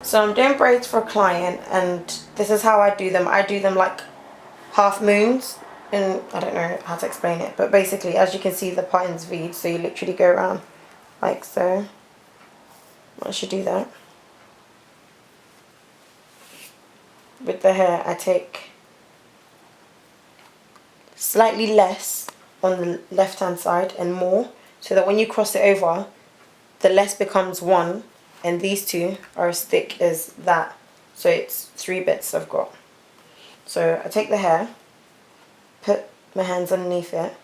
So I'm doing braids for a client, and this is how I do them. I do them like half moons, and I don't know how to explain it, but basically, as you can see, the patterns V, so you literally go around like so. Once you do that, with the hair I take slightly less on the left hand side and more, so that when you cross it over, the less becomes one, and these two are as thick as that, so it's 3 bits I've got. So I take the hair, put my hands underneath it,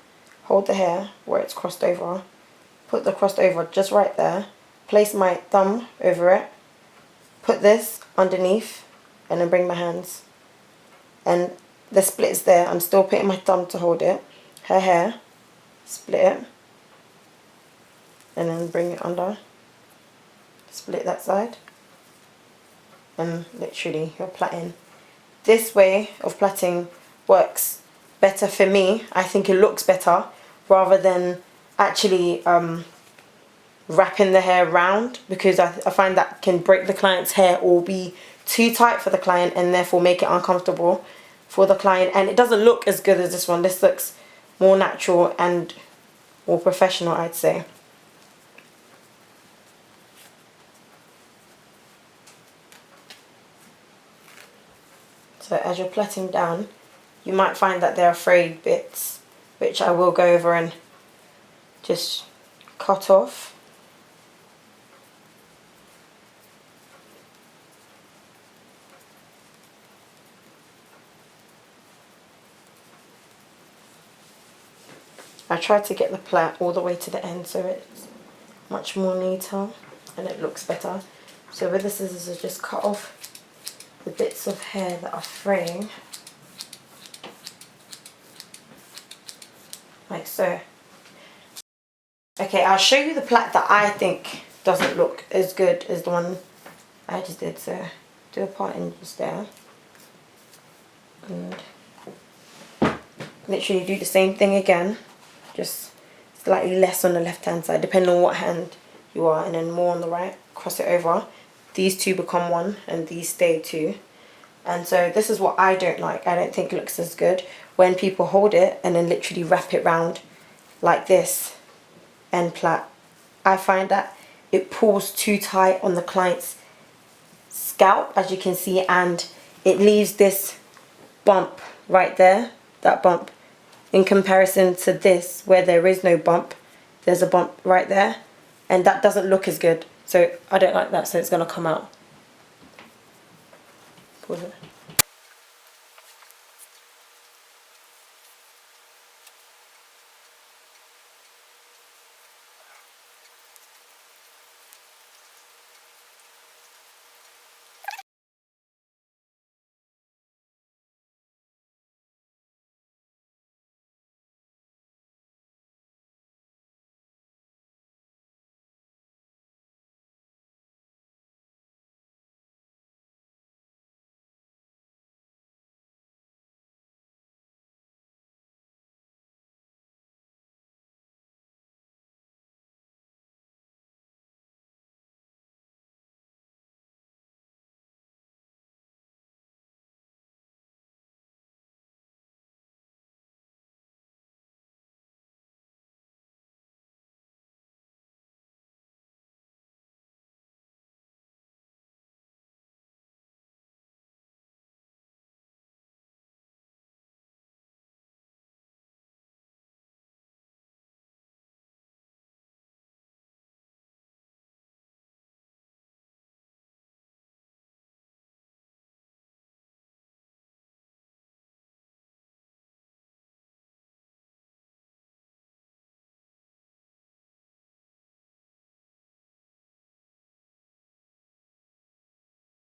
hold the hair where it's crossed over, put the crossed over just right there, place my thumb over it, put this underneath, and then bring my hands, and the split is there. I'm still putting my thumb to hold it. Her hair, split it, and then bring it under, split that side, and literally you're plaiting. This way of plaiting works better for me. I think it looks better rather than actually wrapping the hair round, because I find that can break the client's hair or be too tight for the client and therefore make it uncomfortable for the client, and it doesn't look as good as this one. This looks more natural and more professional, I'd say. So as you're plaiting down, you might find that there are frayed bits, which I will go over and just cut off. I try to get the plait all the way to the end so it's much more neater and it looks better. So with the scissors, I just cut off the bits of hair that are fraying, like so. Okay, I'll show you the plait that I think doesn't look as good as the one I just did. So do a part in just there, and literally do the same thing again, just slightly less on the left hand side depending on what hand you are, and then more on the right. Cross it over, these two become one and these stay two. And so this is what I don't like. I don't think it looks as good when people hold it and then literally wrap it round like this and plait. I find that it pulls too tight on the client's scalp, as you can see, and it leaves this bump right there, that bump, in comparison to this where there is no bump. There's a bump right there, and that doesn't look as good. So I don't like that, so it's going to come out. Pause it.